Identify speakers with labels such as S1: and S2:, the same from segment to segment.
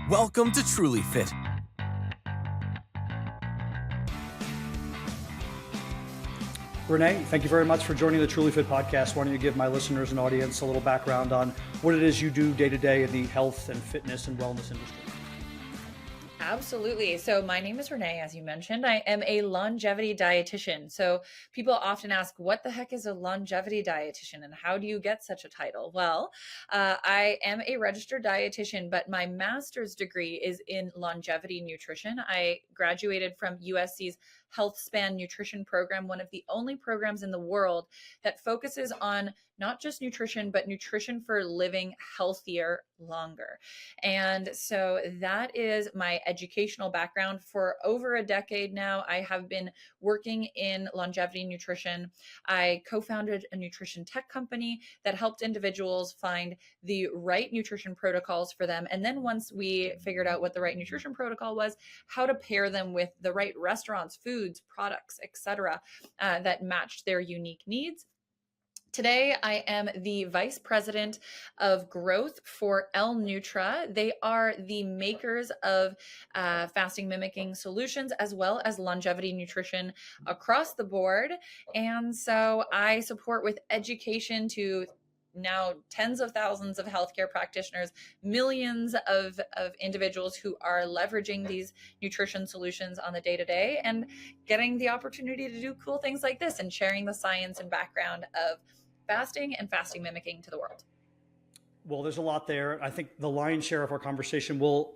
S1: Welcome to TrulyFit.
S2: Renee, thank you very much for joining the TrulyFit Podcast. Why don't you give my listeners and audience a little background on what it is you do day to day in the health and fitness and wellness industry?
S3: Absolutely. So my name is Renee, as you mentioned. I am a longevity dietitian. So people often ask, what the heck is a longevity dietitian and how do you get such a title? Well, I am a registered dietitian, but my master's degree is in longevity nutrition. I graduated from USC's Health Span Nutrition Program, one of the only programs in the world that focuses on not just nutrition, but nutrition for living healthier longer. And so that is my educational background. For over a decade now, I have been working in longevity nutrition. I co-founded a nutrition tech company that helped individuals find the right nutrition protocols for them. And then once we figured out what the right nutrition protocol was, how to pair them with the right restaurants, foods, products, etc., that matched their unique needs. Today, I am the Vice President of Growth for L-Nutra. They are the makers of fasting mimicking solutions as well as longevity nutrition across the board. And so I support with education to now tens of thousands of healthcare practitioners, millions of individuals who are leveraging these nutrition solutions on the day-to-day and getting the opportunity to do cool things like this and sharing the science and background of fasting and fasting mimicking to the world.
S2: Well, there's a lot there. I think the lion's share of our conversation will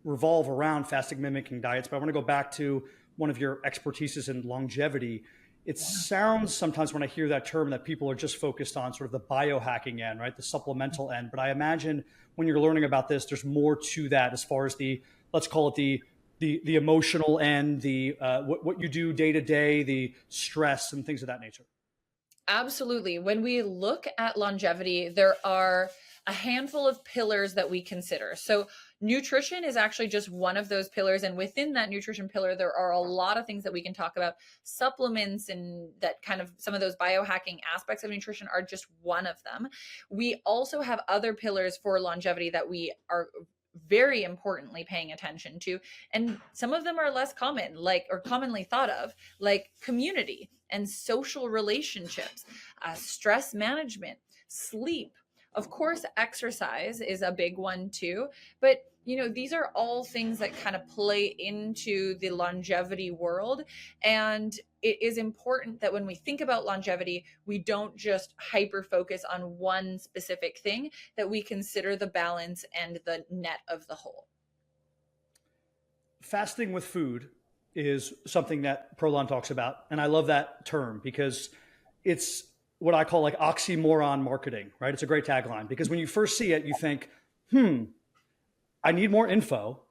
S2: revolve around fasting mimicking diets, but I want to go back to one of your expertises in longevity. It sounds sometimes when I hear that term that people are just focused on sort of the biohacking end, right? The supplemental end. But I imagine when you're learning about this, there's more to that as far as the, let's call it the emotional end, the what you do day to day, the stress and things of that nature.
S3: Absolutely. When we look at longevity, there are a handful of pillars that we consider. So nutrition is actually just one of those pillars. And within that nutrition pillar, there are a lot of things that we can talk about. Supplements and that kind of some of those biohacking aspects of nutrition are just one of them. We also have other pillars for longevity that we are very importantly paying attention to. And some of them are less common, or commonly thought of, like community and social relationships, stress management, sleep. Of course, exercise is a big one too, but these are all things that kind of play into the longevity world. And it is important that when we think about longevity, we don't just hyper focus on one specific thing, that we consider the balance and the net of the whole.
S2: Fasting with food is something that ProLon talks about. And I love that term because it's what I call like oxymoron marketing, right? It's a great tagline because when you first see it, you think, I need more info,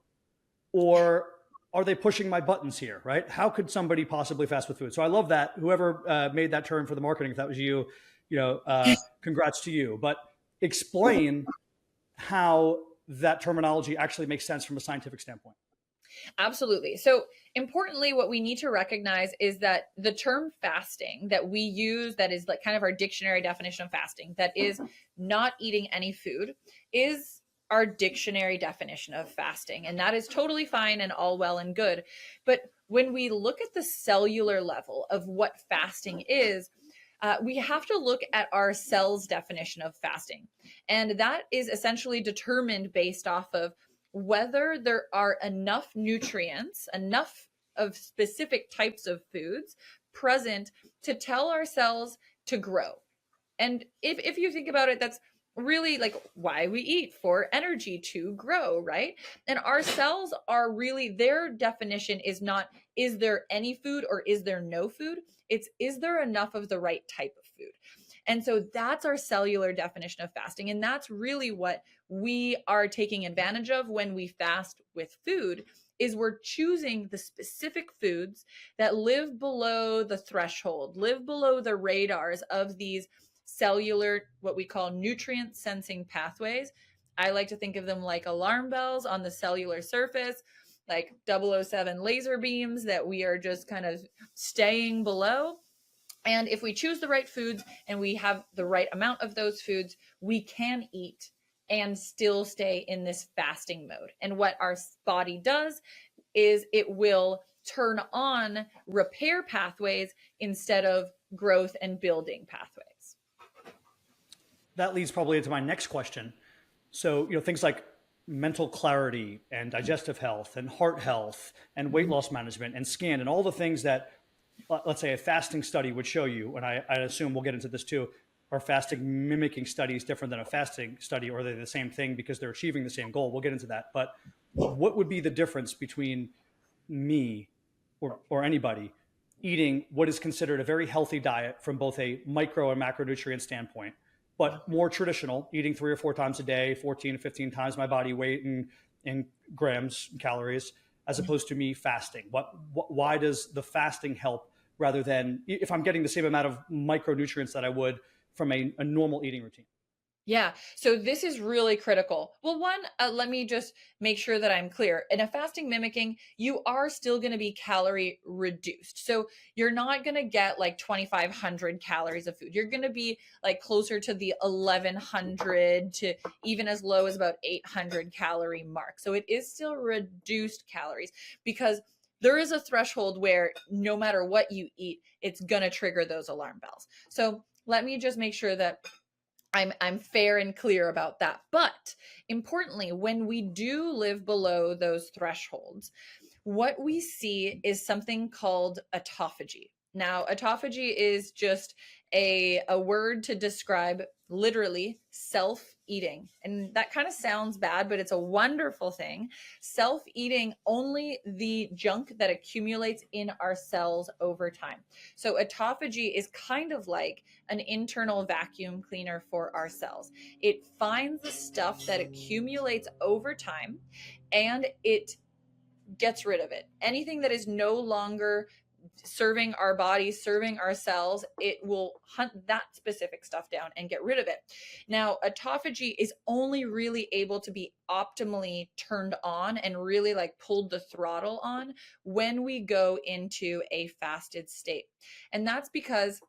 S2: or are they pushing my buttons here, right? How could somebody possibly fast with food? So I love that. Whoever made that term for the marketing, if that was you, congrats to you. But explain how that terminology actually makes sense from a scientific standpoint.
S3: Absolutely. So importantly, what we need to recognize is that the term fasting that we use, that is like kind of our dictionary definition of fasting, that is not eating any food, is our dictionary definition of fasting. And that is totally fine and all well and good. But when we look at the cellular level of what fasting is, we have to look at our cell's definition of fasting. And that is essentially determined based off of whether there are enough nutrients, enough of specific types of foods present to tell our cells to grow. And if you think about it, that's really like why we eat, for energy to grow, right? And our cells are really, their definition is not, is there any food or is there no food? It's, is there enough of the right type of food? And so that's our cellular definition of fasting. And that's really what we are taking advantage of when we fast with food, is we're choosing the specific foods that live below the threshold, live below the radars of these cellular, what we call nutrient sensing pathways. I like to think of them like alarm bells on the cellular surface, like 007 laser beams that we are just kind of staying below. And if we choose the right foods and we have the right amount of those foods, we can eat and still stay in this fasting mode. And what our body does is it will turn on repair pathways instead of growth and building pathways.
S2: That leads probably into my next question. So, things like mental clarity and digestive health and heart health and weight loss management and skin and all the things that, let's say, a fasting study would show you, and I assume we'll get into this too, are fasting mimicking studies different than a fasting study, or are they the same thing because they're achieving the same goal? We'll get into that. But what would be the difference between me or anybody eating what is considered a very healthy diet from both a micro and macronutrient standpoint, but more traditional, eating 3 or 4 times a day, 14 to 15 times my body weight in grams, calories, as opposed to me fasting? Why does the fasting help rather than if I'm getting the same amount of micronutrients that I would from a normal eating routine?
S3: Yeah. So this is really critical. Well, one, let me just make sure that I'm clear. In a fasting mimicking, you are still going to be calorie reduced. So you're not going to get like 2,500 calories of food. You're going to be like closer to the 1,100 to even as low as about 800 calorie mark. So it is still reduced calories because there is a threshold where no matter what you eat, it's going to trigger those alarm bells. So let me just make sure that I'm fair and clear about that. But importantly, when we do live below those thresholds, what we see is something called autophagy. Now, autophagy is just a word to describe literally self-eating. And that kind of sounds bad, but it's a wonderful thing. Self-eating only the junk that accumulates in our cells over time. So autophagy is kind of like an internal vacuum cleaner for our cells. It finds the stuff that accumulates over time and it gets rid of it. Anything that is no longer serving our bodies, serving our cells, it will hunt that specific stuff down and get rid of it. Now, autophagy is only really able to be optimally turned on and really like pulled the throttle on when we go into a fasted state. And that's because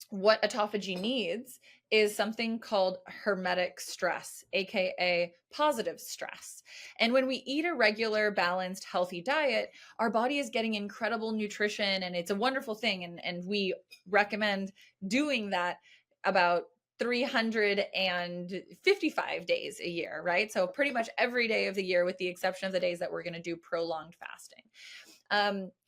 S3: what autophagy needs is something called hermetic stress, aka positive stress. And when we eat a regular, balanced, healthy diet, our body is getting incredible nutrition and it's a wonderful thing. And we recommend doing that about 355 days a year, right? So pretty much every day of the year, with the exception of the days that we're going to do prolonged fasting.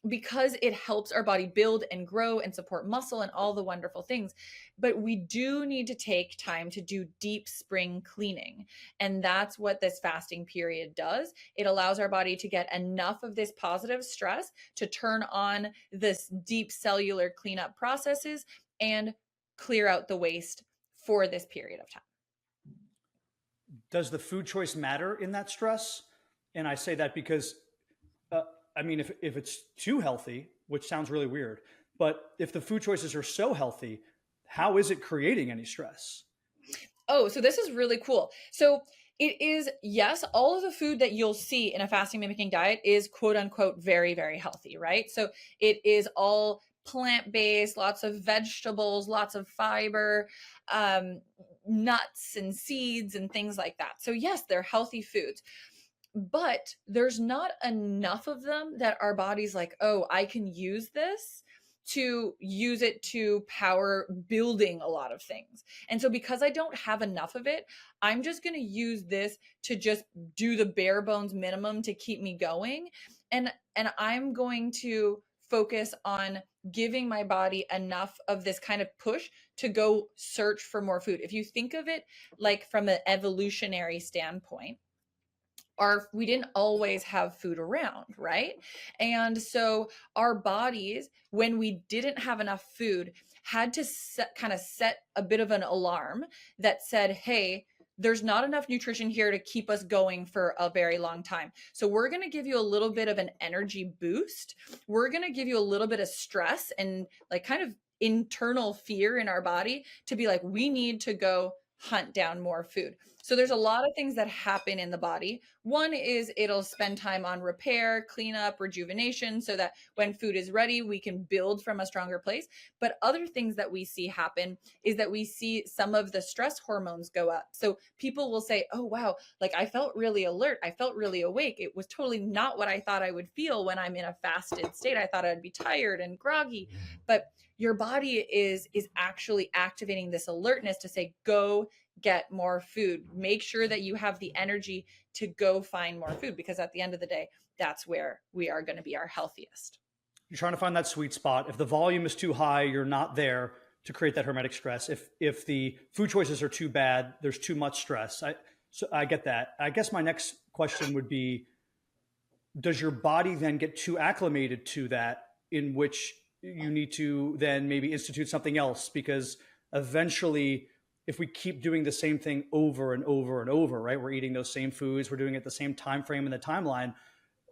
S3: Because it helps our body build and grow and support muscle and all the wonderful things. But we do need to take time to do deep spring cleaning. And that's what this fasting period does. It allows our body to get enough of this positive stress to turn on this deep cellular cleanup processes and clear out the waste for this period of time.
S2: Does the food choice matter in that stress? And I say that because if it's too healthy, which sounds really weird, but if the food choices are so healthy, how is it creating any stress?
S3: Oh, so this is really cool. So it is, yes, all of the food that you'll see in a fasting mimicking diet is quote unquote very, very healthy, right? So it is all plant-based, lots of vegetables, lots of fiber, nuts and seeds and things like that. So yes, they're healthy foods. But there's not enough of them that our body's like, oh, I can use this to use it to power building a lot of things. And so because I don't have enough of it, I'm just going to use this to just do the bare bones minimum to keep me going. And I'm going to focus on giving my body enough of this kind of push to go search for more food. If you think of it like from an evolutionary standpoint, we didn't always have food around, right? And so our bodies, when we didn't have enough food, had to set a bit of an alarm that said, hey, there's not enough nutrition here to keep us going for a very long time. So we're going to give you a little bit of an energy boost. We're going to give you a little bit of stress and like kind of internal fear in our body to be like, we need to go hunt down more food. So there's a lot of things that happen in the body. One is it'll spend time on repair, cleanup, rejuvenation, so that when food is ready, we can build from a stronger place. But other things that we see happen is that we see some of the stress hormones go up. So people will say, oh, wow, like I felt really alert. I felt really awake. It was totally not what I thought I would feel when I'm in a fasted state. I thought I'd be tired and groggy. But your body is actually activating this alertness to say, go get more food. Make sure that you have the energy to go find more food, because at the end of the day, that's where we are going to be our healthiest.
S2: You're trying to find that sweet spot. If the volume is too high, you're not there to create that hermetic stress. If the food choices are too bad, there's too much stress. So I get that. I guess my next question would be, does your body then get too acclimated to that, in which you need to then maybe institute something else? Because eventually, if we keep doing the same thing over and over and over, right? We're eating those same foods, we're doing it the same time frame in the timeline,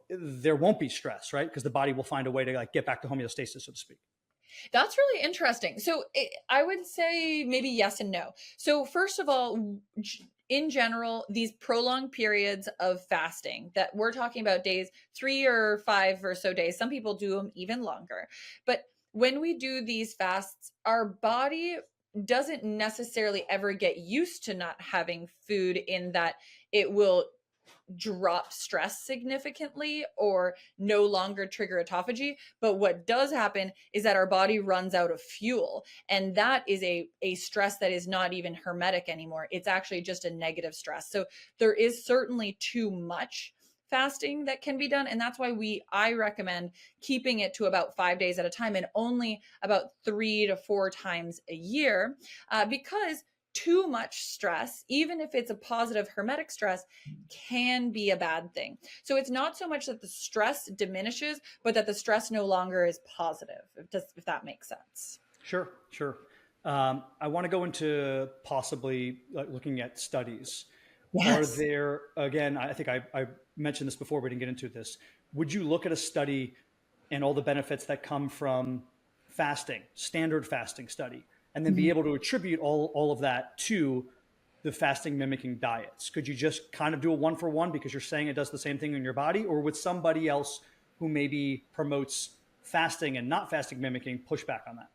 S2: there won't be stress, right? Because the body will find a way to like get back to homeostasis, so to speak.
S3: That's really interesting. So I would say maybe yes and no. So first of all, in general, these prolonged periods of fasting that we're talking about, days 3 or 5 or so days, some people do them even longer. But when we do these fasts, our body doesn't necessarily ever get used to not having food, in that it will drop stress significantly or no longer trigger autophagy. But what does happen is that our body runs out of fuel. And that is a stress that is not even hermetic anymore. It's actually just a negative stress. So there is certainly too much fasting that can be done. And that's why I recommend keeping it to about 5 days at a time, and only about 3 to 4 times a year, because too much stress, even if it's a positive hermetic stress, can be a bad thing. So it's not so much that the stress diminishes, but that the stress no longer is positive, if that makes sense.
S2: Sure. I want to go into possibly looking at studies.
S3: Yes.
S2: Are there, again, I think I mentioned this before, we didn't get into this. Would you look at a study and all the benefits that come from fasting, standard fasting study, and then be able to attribute all of that to the fasting mimicking diets? Could you just kind of do a 1-for-1 because you're saying it does the same thing in your body? Or would somebody else who maybe promotes fasting and not fasting mimicking push back on that?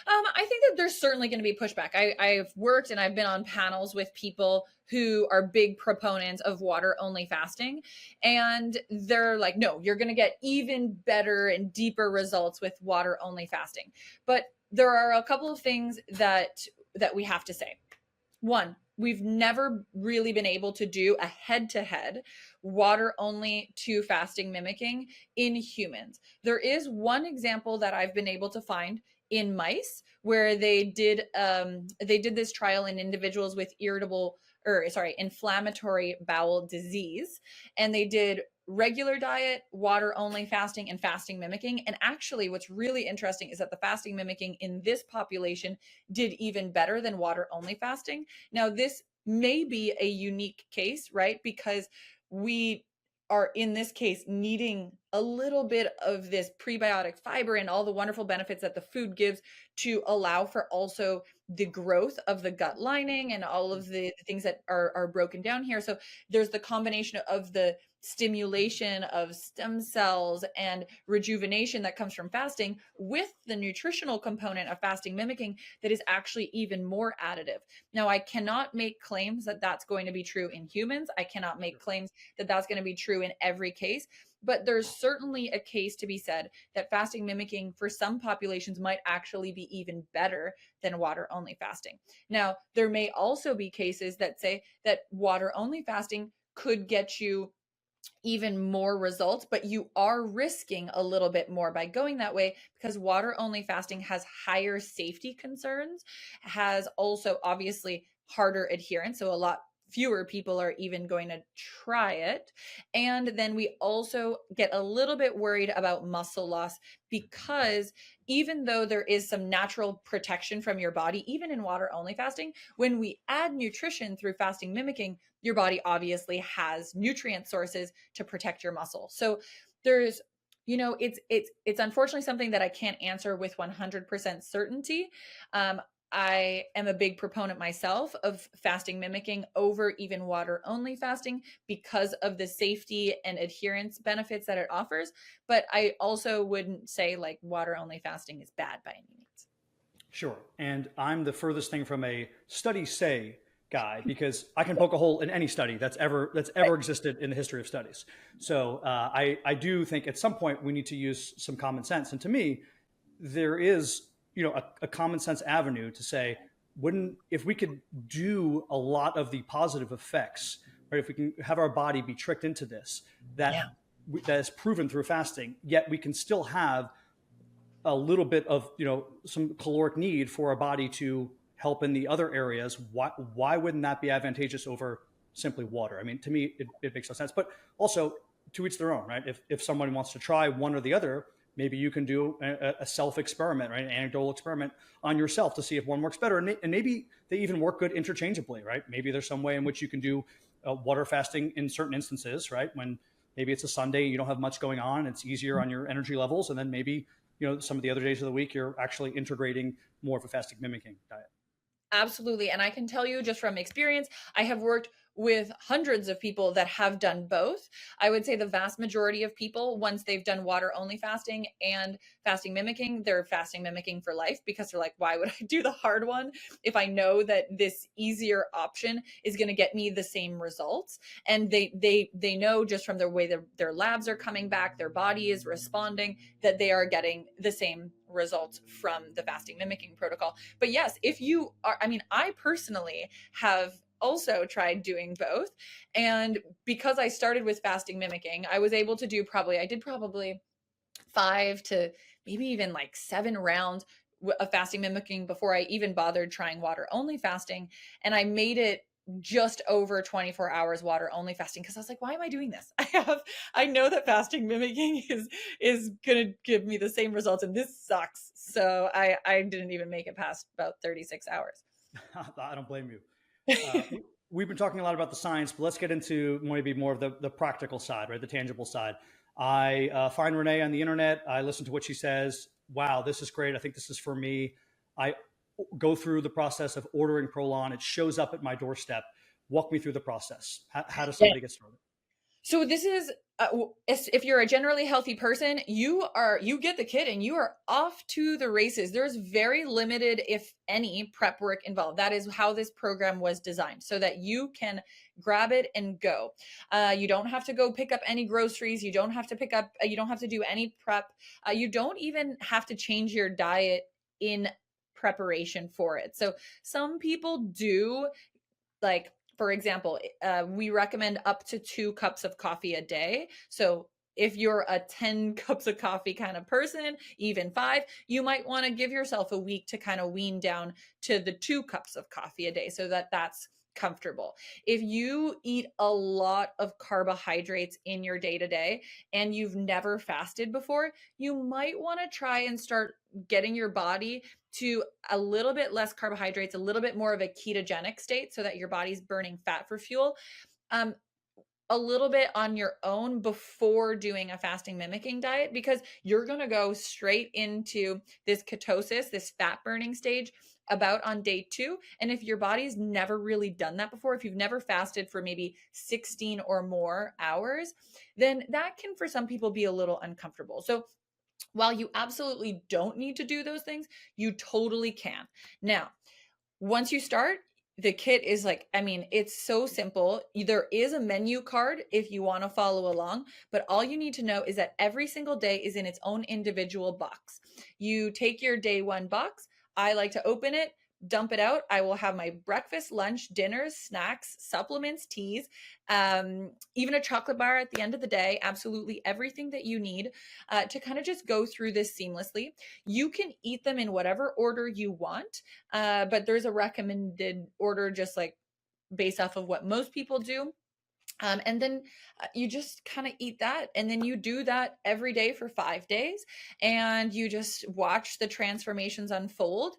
S3: I think that there's certainly going to be pushback. I've worked and I've been on panels with people who are big proponents of water only fasting. And they're like, no, you're going to get even better and deeper results with water only fasting. But there are a couple of things that we have to say. One, we've never really been able to do a head-to-head water only to fasting mimicking in humans. There is one example that I've been able to find in mice, where they did this trial in individuals with inflammatory bowel disease, and they did regular diet, water only fasting, and fasting mimicking. And actually, what's really interesting is that the fasting mimicking in this population did even better than water only fasting. Now, this may be a unique case, right? Because we are in this case needing a little bit of this prebiotic fiber and all the wonderful benefits that the food gives to allow for also the growth of the gut lining and all of the things that are broken down here. So there's the combination of the stimulation of stem cells and rejuvenation that comes from fasting with the nutritional component of fasting mimicking that is actually even more additive. Now, I cannot make claims that that's going to be true in humans. I cannot make claims that that's going to be true in every case. But there's certainly a case to be said that fasting mimicking for some populations might actually be even better than water only fasting. Now, there may also be cases that say that water only fasting could get you even more results, but you are risking a little bit more by going that way, because water only fasting has higher safety concerns, has also obviously harder adherence. So a lot fewer people are even going to try it. And then we also get a little bit worried about muscle loss, because even though there is some natural protection from your body, even in water only fasting, when we add nutrition through fasting mimicking, your body obviously has nutrient sources to protect your muscle. So there's, it's unfortunately something that I can't answer with 100% certainty. I am a big proponent myself of fasting mimicking over even water only fasting because of the safety and adherence benefits that it offers. But I also wouldn't say like water only fasting is bad by any means.
S2: Sure. And I'm the furthest thing from a study say guy because I can poke a hole in any study that's ever existed in the history of studies. So I do think at some point we need to use some common sense. And to me, there is, a common sense avenue to say, if we could do a lot of the positive effects, right? If we can have our body be tricked into this, that is proven through fasting, yet we can still have a little bit of, some caloric need for our body to help in the other areas. Why wouldn't that be advantageous over simply water? I mean, to me, it makes no sense, but also to each their own, right? If someone wants to try one or the other, maybe you can do a self experiment, right? An anecdotal experiment on yourself to see if one works better. And maybe they even work good interchangeably, right? Maybe there's some way in which you can do water fasting in certain instances, right? When maybe it's a Sunday, you don't have much going on, it's easier on your energy levels. And then maybe, some of the other days of the week, you're actually integrating more of a fasting mimicking diet.
S3: Absolutely. And I can tell you just from experience, I have worked with hundreds of people that have done both. I would say the vast majority of people, once they've done water only fasting and fasting mimicking, they're fasting mimicking for life because they're like, why would I do the hard one if I know that this easier option is going to get me the same results? And they know just from the way their labs are coming back, their body is responding, that they are getting the same results from the fasting mimicking protocol. But yes, if you are, I personally have also tried doing both. And because I started with fasting mimicking, I was able to I did probably 5 to maybe even like 7 rounds of fasting mimicking before I even bothered trying water only fasting. And I made it just over 24 hours water only fasting because I was like, why am I doing this? I know that fasting mimicking is going to give me the same results and this sucks. So I didn't even make it past about 36 hours.
S2: I don't blame you. We've been talking a lot about the science, but let's get into maybe more of the practical side, right? The tangible side. I find Renee on the internet. I listen to what she says. Wow, this is great. I think this is for me. I go through the process of ordering ProLon. It shows up at my doorstep. Walk me through the process. How does somebody get started?
S3: So this is if you're a generally healthy person, you get the kit and you are off to the races. There's very limited, if any, prep work involved. That is how this program was designed, so that you can grab it and go. You don't have to go pick up any groceries. You don't have to do any prep. You don't even have to change your diet in preparation for it. So some people do, like, for example, we recommend up to 2 cups of coffee a day. So if you're a 10 cups of coffee kind of person, even 5, you might want to give yourself a week to kind of wean down to the 2 cups of coffee a day so that that's comfortable. If you eat a lot of carbohydrates in your day to day and you've never fasted before, you might want to try and start getting your body to a little bit less carbohydrates, a little bit more of a ketogenic state so that your body's burning fat for fuel. A little bit on your own before doing a fasting mimicking diet, because you're going to go straight into this ketosis, this fat burning stage about on day 2. And if your body's never really done that before, if you've never fasted for maybe 16 or more hours, then that can for some people be a little uncomfortable. So while you absolutely don't need to do those things, you totally can. Now, once you start, the kit is it's so simple. There is a menu card if you want to follow along, but all you need to know is that every single day is in its own individual box. You take your day 1 box. I like to open it, dump it out. I will have my breakfast, lunch, dinners, snacks, supplements, teas, even a chocolate bar at the end of the day. Absolutely everything that you need to kind of just go through this seamlessly. You can eat them in whatever order you want, but there's a recommended order just like based off of what most people do. And then you just kind of eat that. And then you do that every day for 5 days. And you just watch the transformations unfold.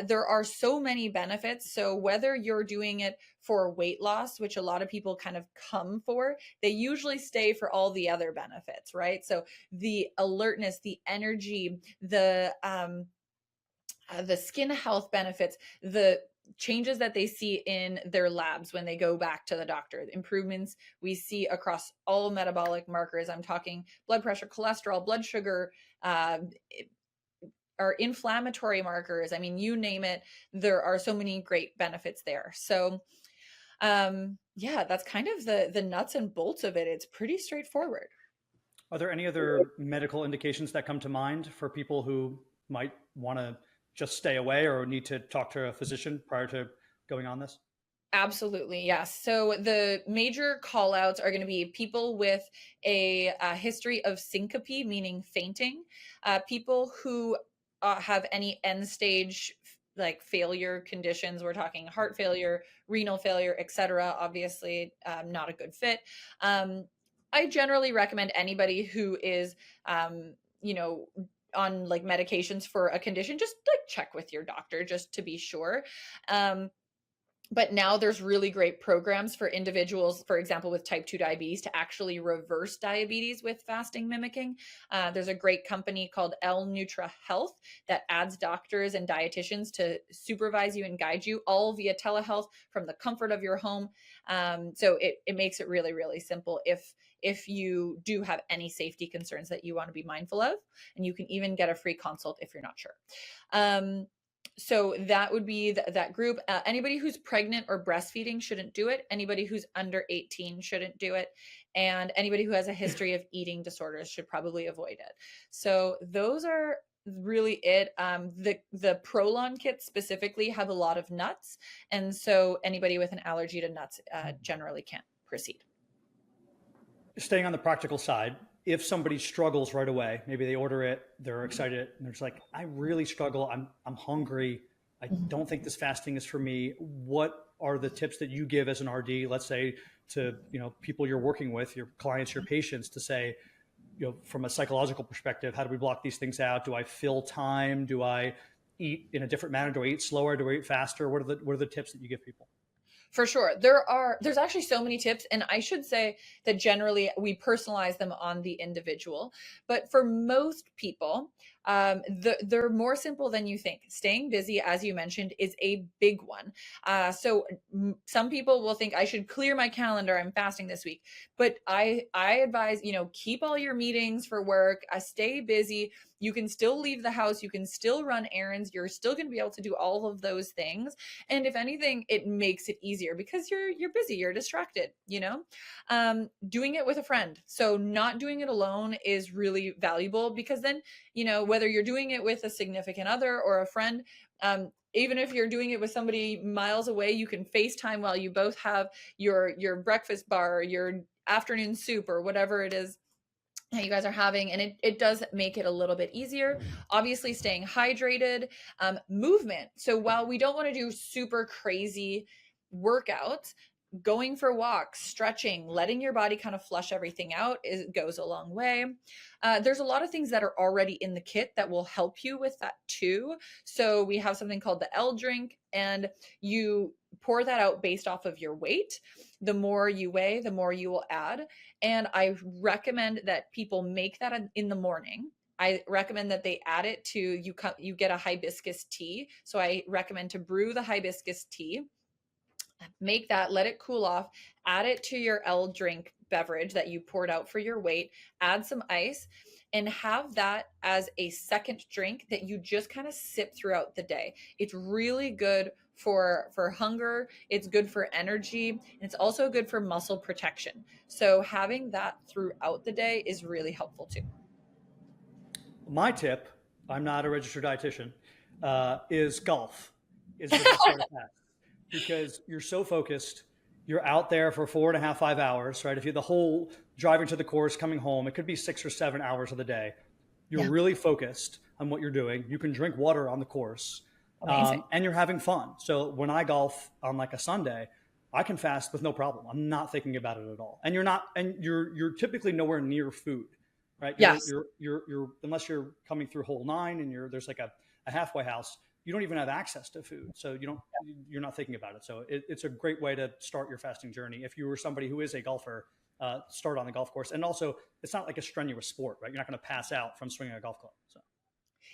S3: There are so many benefits. So whether you're doing it for weight loss, which a lot of people kind of come for, they usually stay for all the other benefits, right? So the alertness, the energy, the the skin health benefits, the changes that they see in their labs when they go back to the doctor, the improvements we see across all metabolic markers. I'm talking blood pressure, cholesterol, blood sugar, uh, or inflammatory markers. I mean, you name it, there are so many great benefits there. So yeah, that's kind of the nuts and bolts of it. It's pretty straightforward.
S2: Are there any other medical indications that come to mind for people who might want to just stay away or need to talk to a physician prior to going on this?
S3: Absolutely, yes. So the major call outs are going to be people with a history of syncope, meaning fainting, people who have any end stage like failure conditions. We're talking heart failure, renal failure, etc. Obviously, not a good fit. I generally recommend anybody who is, you know, on like medications for a condition, just like check with your doctor just to be sure. But now there's really great programs for individuals, for example, with type 2 diabetes to actually reverse diabetes with fasting mimicking. There's a great company called L-Nutra Health that adds doctors and dietitians to supervise you and guide you all via telehealth from the comfort of your home. So it makes it really, really simple if you do have any safety concerns that you want to be mindful of. And you can even get a free consult if you're not sure. So that would be that group. Anybody who's pregnant or breastfeeding shouldn't do it. Anybody who's under 18 shouldn't do it. And anybody who has a history of eating disorders should probably avoid it. So those are really it. The ProLon kits specifically have a lot of nuts. And so anybody with an allergy to nuts generally can't proceed.
S2: Staying on the practical side, if somebody struggles right away, maybe they order it, they're excited, and they're just like, I really struggle. I'm hungry. I don't think this fasting is for me. What are the tips that you give as an RD, let's say to, people you're working with, your clients, your patients, to say, from a psychological perspective, how do we block these things out? Do I fill time? Do I eat in a different manner? Do I eat slower? Do I eat faster? What are the tips that you give people?
S3: For sure. There's actually so many tips. And I should say that generally we personalize them on the individual. But for most people, they're more simple than you think. Staying busy, as you mentioned, is a big one. So some people will think I should clear my calendar. I'm fasting this week. But I advise, keep all your meetings for work. Stay busy. You can still leave the house. You can still run errands. You're still going to be able to do all of those things. And if anything, it makes it easier because you're busy, you're distracted, doing it with a friend. So not doing it alone is really valuable because then, whether you're doing it with a significant other or a friend, even if you're doing it with somebody miles away, you can FaceTime while you both have your breakfast bar, your afternoon soup or whatever it is that you guys are having, and it does make it a little bit easier. Obviously staying hydrated, movement. So while we don't want to do super crazy workouts, going for walks, stretching, letting your body kind of flush everything out goes a long way. There's a lot of things that are already in the kit that will help you with that too. So we have something called the L drink, and you pour that out based off of your weight. The more you weigh, the more you will add. And I recommend that people make that in the morning. I recommend that they add it to, you get a hibiscus tea. So I recommend to brew the hibiscus tea, make that, let it cool off, add it to your L drink beverage that you poured out for your weight, add some ice, and have that as a second drink that you just kind of sip throughout the day. It's really good for hunger. It's good for energy. And it's also good for muscle protection. So having that throughout the day is really helpful too.
S2: My tip, I'm not a registered dietitian, is golf. Is the best way to fast. Because you're so focused, you're out there for 4.5, 5 hours, right? If you're the whole driving to the course, coming home, it could be 6 or 7 hours of the day. You're really focused on what you're doing. You can drink water on the course, and you're having fun. So when I golf on like a Sunday, I can fast with no problem. I'm not thinking about it at all. And you're typically nowhere near food, right? You're unless you're coming through hole 9 and there's like a halfway house. You don't even have access to food. So you're not thinking about it. So it's a great way to start your fasting journey. If you were somebody who is a golfer, start on the golf course. And also it's not like a strenuous sport, right? You're not going to pass out from swinging a golf club. So.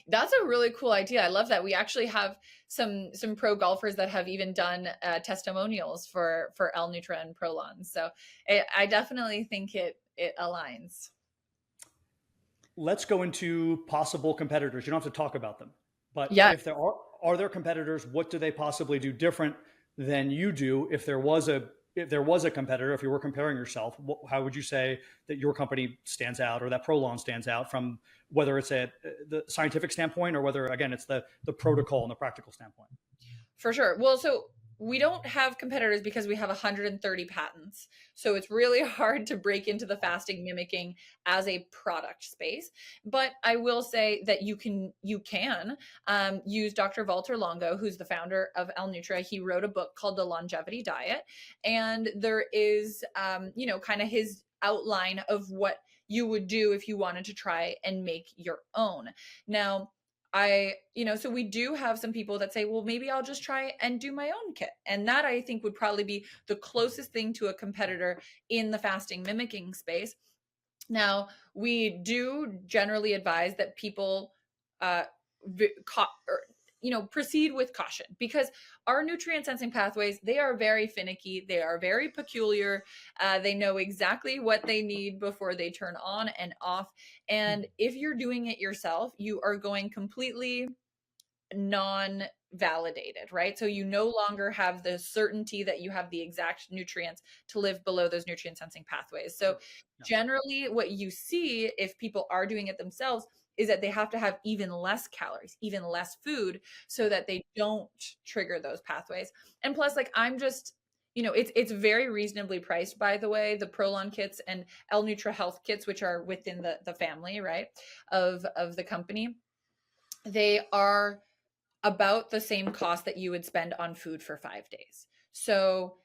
S3: That's a really cool idea. I love that. We actually have some pro golfers that have even done testimonials for L-Nutra and ProLon. So I definitely think it aligns.
S2: Let's go into possible competitors. You don't have to talk about them, but
S3: Yeah.
S2: if there are there competitors, what do they possibly do different than you do? If there was a competitor, if you were comparing yourself, how would you say that your company stands out or that ProLon stands out from whether it's the scientific standpoint or whether, again, it's the protocol and the practical standpoint?
S3: For sure. Well, so we don't have competitors because we have 130 patents. So it's really hard to break into the fasting mimicking as a product space. But I will say that you can use Dr. Walter Longo, who's the founder of L-Nutra. He wrote a book called The Longevity Diet. And there is, kind of his outline of what you would do if you wanted to try and make your own. Now, so we do have some people that say, well, maybe I'll just try and do my own kit. And that I think would probably be the closest thing to a competitor in the fasting mimicking space. Now, we do generally advise that people, proceed with caution because our nutrient sensing pathways, they are very finicky. They are very peculiar. They know exactly what they need before they turn on and off. And if you're doing it yourself, you are going completely non-validated, right? So you no longer have the certainty that you have the exact nutrients to live below those nutrient sensing pathways. So generally what you see if people are doing it themselves is that they have to have even less calories, even less food so that they don't trigger those pathways. And plus, like, I'm just, it's very reasonably priced, by the way, the ProLon kits and L-Nutra health kits, which are within the family, right, of the company. They are about the same cost that you would spend on food for 5 days. So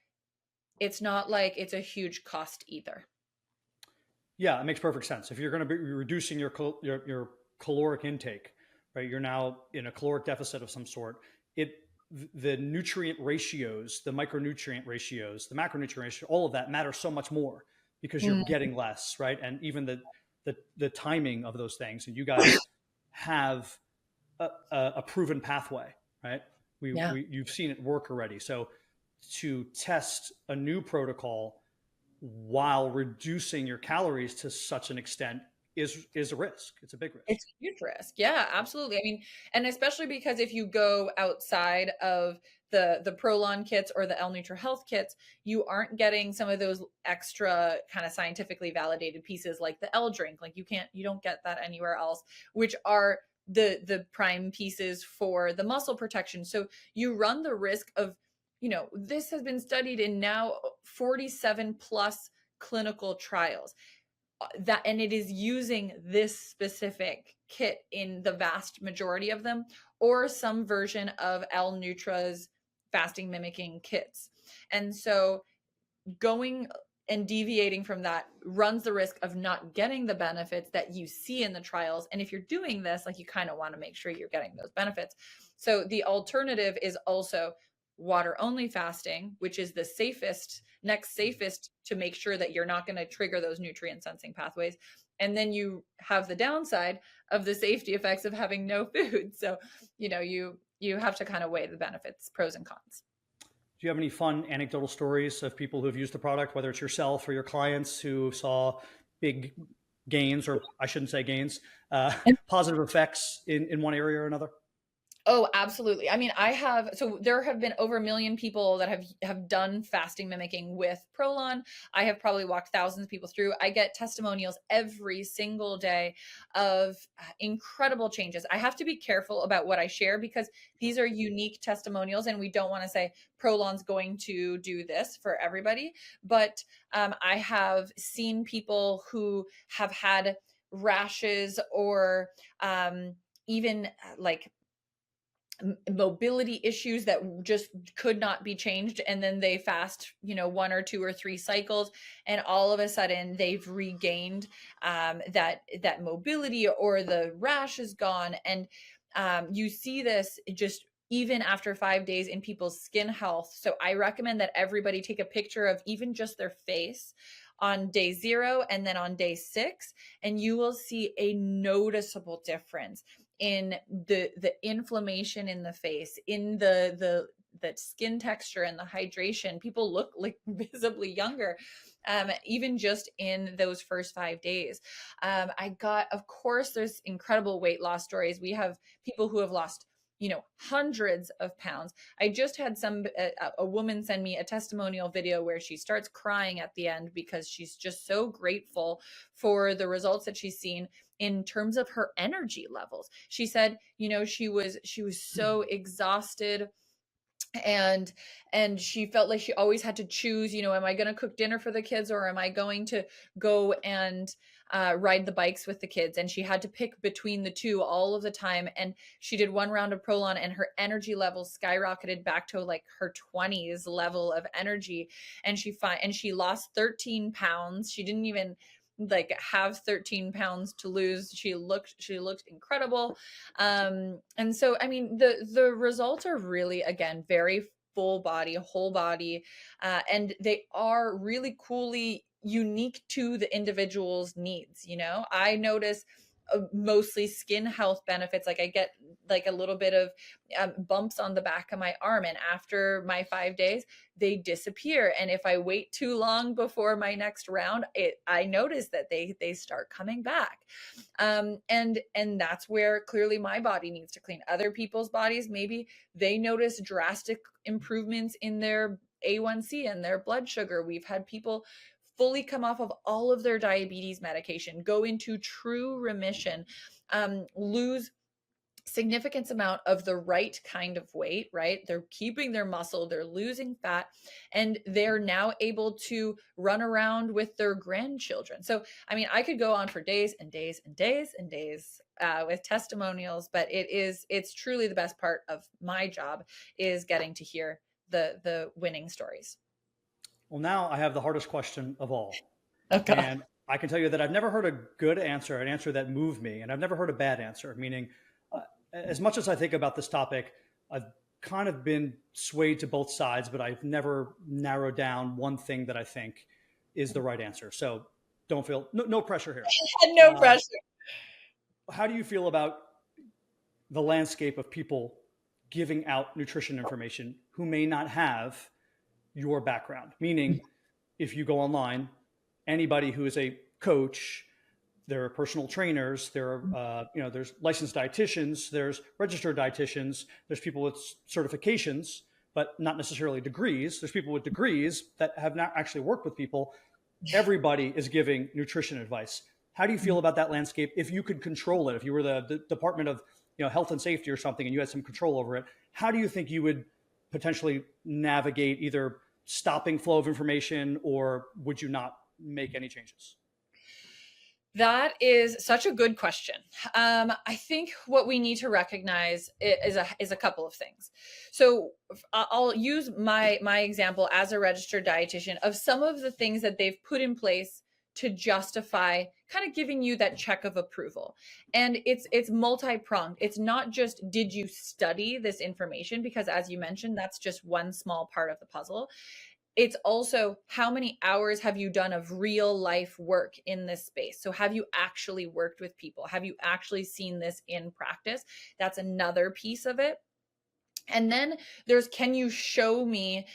S3: it's not like it's a huge cost either.
S2: Yeah, it makes perfect sense. If you're going to be reducing your caloric intake, right? You're now in a caloric deficit of some sort. The nutrient ratios, the micronutrient ratios, the macronutrient ratio, all of that matters so much more because you're getting less, right? And even the timing of those things. And you guys have a proven pathway, right? You've seen it work already. So to test a new protocol while reducing your calories to such an extent is a risk. It's a big risk.
S3: It's a huge risk. Yeah, absolutely. I mean, and especially because if you go outside of the ProLon kits or the L-Nutra health kits, you aren't getting some of those extra kind of scientifically validated pieces like the L drink. Like you don't get that anywhere else, which are the prime pieces for the muscle protection. So you run the risk of, this has been studied in now 47 plus clinical trials and it is using this specific kit in the vast majority of them, or some version of L-Nutra's fasting mimicking kits. And so going and deviating from that runs the risk of not getting the benefits that you see in the trials. And if you're doing this, like, you kind of want to make sure you're getting those benefits. So the alternative is also water only fasting, which is the next safest to make sure that you're not going to trigger those nutrient sensing pathways. And then you have the downside of the safety effects of having no food. So, you have to kind of weigh the benefits, pros and cons.
S2: Do you have any fun anecdotal stories of people who have used the product, whether it's yourself or your clients who saw big gains, or I shouldn't say gains, positive effects in one area or another?
S3: Oh, absolutely. I mean, so there have been over 1 million people that have done fasting mimicking with ProLon. I have probably walked thousands of people through. I get testimonials every single day of incredible changes. I have to be careful about what I share because these are unique testimonials and we don't want to say ProLon's going to do this for everybody. But I have seen people who have had rashes or even like mobility issues that just could not be changed, and then they fast 1 or 2 or 3 cycles and all of a sudden they've regained that mobility, or the rash is gone. And you see this just even after 5 days in people's skin health. So I recommend that everybody take a picture of even just their face on day 0 and then on day 6, and you will see a noticeable difference in the inflammation in the face, in the skin texture and the hydration. People look like visibly younger, even just in those first 5 days. Of course, there's incredible weight loss stories. We have people who have lost, hundreds of pounds. I just had a woman send me a testimonial video where she starts crying at the end because she's just so grateful for the results that she's seen in terms of her energy levels. She said, she was so exhausted, and she felt like she always had to choose, am I going to cook dinner for the kids, or am I going to go and ride the bikes with the kids? And she had to pick between the two all of the time. And she did one round of ProLon, and her energy levels skyrocketed back to like her 20s level of energy. And she lost 13 pounds. She didn't even have 13 pounds to lose. She looked incredible. And so, I mean, the results are really, again, very full body, whole body. And they are really coolly unique to the individual's needs. I notice mostly skin health benefits. Like I get a little bit of bumps on the back of my arm, and after my 5 days, they disappear. And if I wait too long before my next round, I notice that they start coming back. And that's where clearly my body needs to clean. Other people's bodies, maybe they notice drastic improvements in their A1C and their blood sugar. We've had people fully come off of all of their diabetes medication, go into true remission, lose significant amount of the right kind of weight, right? They're keeping their muscle, they're losing fat, and they're now able to run around with their grandchildren. So, I mean, I could go on for days and days and days and days with testimonials, but it's truly the best part of my job is getting to hear the winning stories.
S2: Well, now I have the hardest question of all.
S3: Okay.
S2: And I can tell you that I've never heard a good answer, an answer that moved me, and I've never heard a bad answer, meaning as much as I think about this topic, I've kind of been swayed to both sides, but I've never narrowed down one thing that I think is the right answer. So don't feel, no pressure here.
S3: No pressure.
S2: How do you feel about the landscape of people giving out nutrition information who may not have your background? Meaning, if you go online, anybody who is a coach, there are personal trainers, there are, there's licensed dietitians, there's registered dietitians, there's people with certifications, but not necessarily degrees. There's people with degrees that have not actually worked with people. Everybody is giving nutrition advice. How do you feel about that landscape? If you could control it, if you were the Department of Health and Safety or something, and you had some control over it, how do you think you would potentially navigate either stopping flow of information, or would you not make any changes?
S3: That is such a good question. I think what we need to recognize is a couple of things. So I'll use my example as a registered dietitian of some of the things that they've put in place to justify kind of giving you that check of approval. And it's multi-pronged. It's not just, did you study this information? Because as you mentioned, that's just one small part of the puzzle. It's also, how many hours have you done of real life work in this space? So have you actually worked with people? Have you actually seen this in practice? That's another piece of it. And then there's, can you show me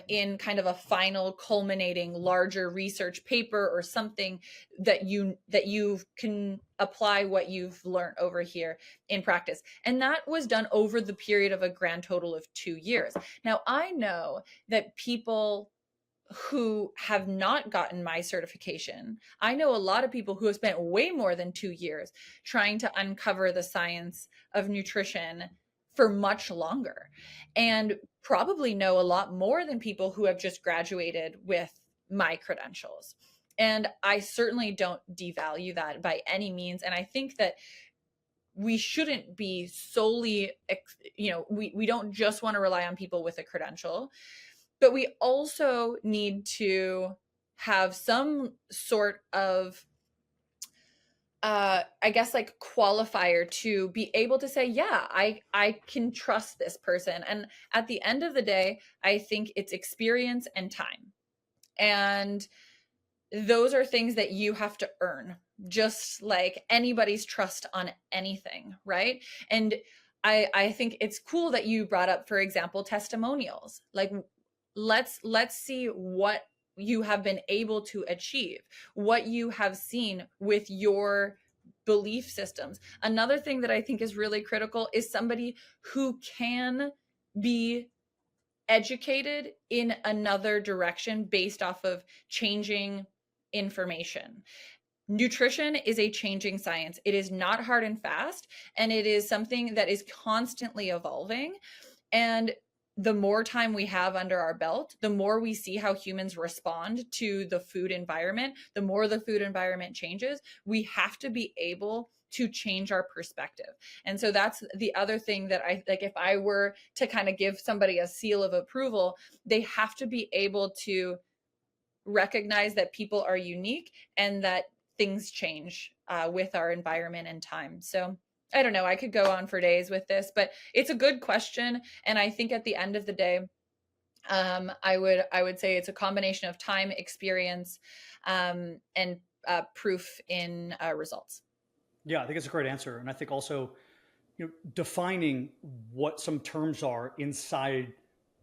S3: in kind of a final culminating larger research paper or something that you can apply what you've learned over here in practice? And that was done over the period of a grand total of 2 years. Now, I know that people who have not gotten my certification, I know a lot of people who have spent way more than 2 years trying to uncover the science of nutrition for much longer, and probably know a lot more than people who have just graduated with my credentials. And I certainly don't devalue that by any means. And I think that we shouldn't be solely, we don't just want to rely on people with a credential, but we also need to have some sort of qualifier to be able to say, yeah, I can trust this person. And at the end of the day, I think it's experience and time. And those are things that you have to earn, just like anybody's trust on anything, right? And I think it's cool that you brought up, for example, testimonials. Like, let's see what you have been able to achieve, what you have seen with your belief systems. Another thing that I think is really critical is somebody who can be educated in another direction based off of changing information. Nutrition is a changing science. It is not hard and fast, and it is something that is constantly evolving. And the more time we have under our belt, the more we see how humans respond to the food environment, the more the food environment changes. We have to be able to change our perspective. And so that's the other thing that I like, if I were to kind of give somebody a seal of approval, they have to be able to recognize that people are unique and that things change with our environment and time. So I don't know, I could go on for days with this, but it's a good question. And I think at the end of the day, I would say it's a combination of time, experience, and proof in results.
S2: Yeah, I think it's a great answer. And I think also, defining what some terms are inside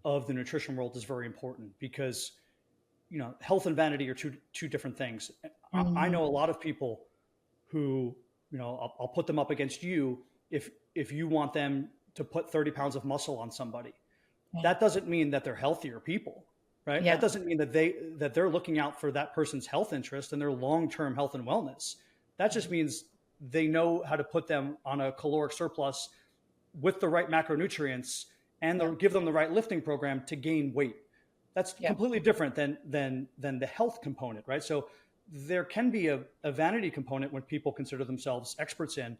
S2: of the nutrition world is very important, because, health and vanity are two different things. Mm-hmm. I know a lot of people who, I'll put them up against you. If you want them to put 30 pounds of muscle on somebody, that doesn't mean that they're healthier people, right? Yeah. That doesn't mean that they're looking out for that person's health interest and their long-term health and wellness. That just means they know how to put them on a caloric surplus with the right macronutrients, and they'll give them the right lifting program to gain weight. That's completely different than the health component, right? So there can be a vanity component when people consider themselves experts in,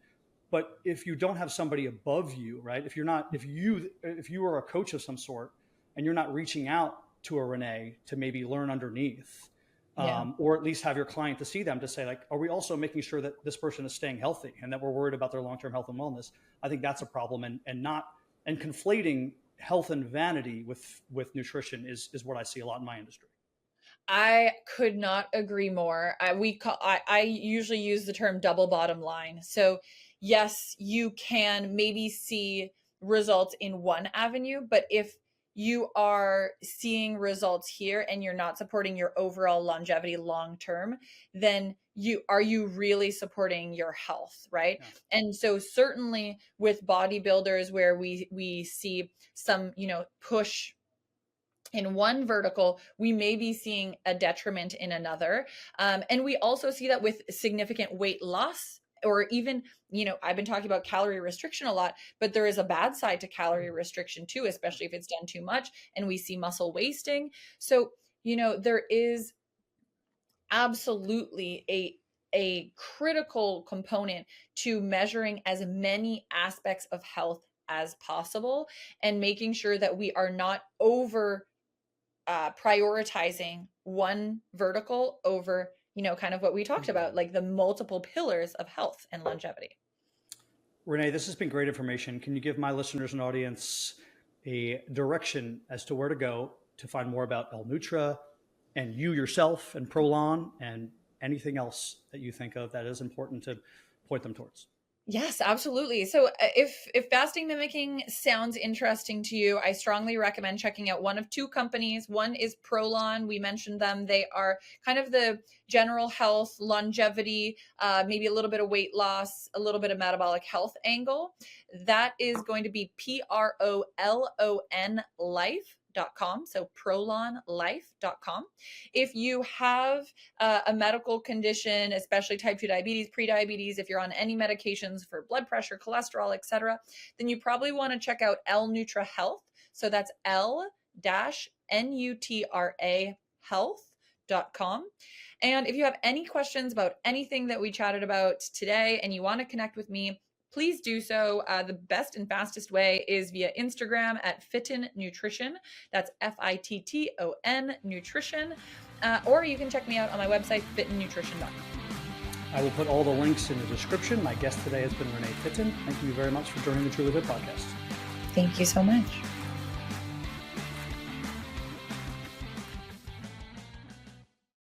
S2: but if you don't have somebody above you, right? If you are a coach of some sort and you're not reaching out to a Renee to maybe learn underneath, or at least have your client to see them to say, like, are we also making sure that this person is staying healthy and that we're worried about their long-term health and wellness? I think that's a problem, and conflating health and vanity with nutrition is what I see a lot in my industry.
S3: I could not agree more. I usually use the term double bottom line. So yes, you can maybe see results in one avenue, but if you are seeing results here and you're not supporting your overall longevity long term, then are you really supporting your health, right? Yeah. And so certainly with bodybuilders, where we see some, push in one vertical, we may be seeing a detriment in another. And we also see that with significant weight loss, or even, I've been talking about calorie restriction a lot, but there is a bad side to calorie restriction too, especially if it's done too much, and we see muscle wasting. So, there is absolutely a critical component to measuring as many aspects of health as possible, and making sure that we are not over prioritizing one vertical over, kind of what we talked about, like the multiple pillars of health and longevity.
S2: Renee, this has been great information. Can you give my listeners and audience a direction as to where to go to find more about L-Nutra and you yourself and ProLon, and anything else that you think of that is important to point them towards?
S3: Yes, absolutely. So if fasting mimicking sounds interesting to you, I strongly recommend checking out one of two companies. One is ProLon. We mentioned them. They are kind of the general health, longevity, maybe a little bit of weight loss, a little bit of metabolic health angle. That is going to be PROLON life.com. So ProLonLife.com. If you have a medical condition, especially type 2 diabetes, prediabetes, if you're on any medications for blood pressure, cholesterol, etc., then you probably want to check out L-Nutra Health. So that's L-NUTRA health.com. And if you have any questions about anything that we chatted about today and you want to connect with me, please do so. The best and fastest way is via Instagram at Fitton Nutrition. That's FITTON Nutrition. Or you can check me out on my website, fittonnutrition.com.
S2: I will put all the links in the description. My guest today has been Renee Fitton. Thank you very much for joining the TrulyFit Podcast.
S3: Thank you so much.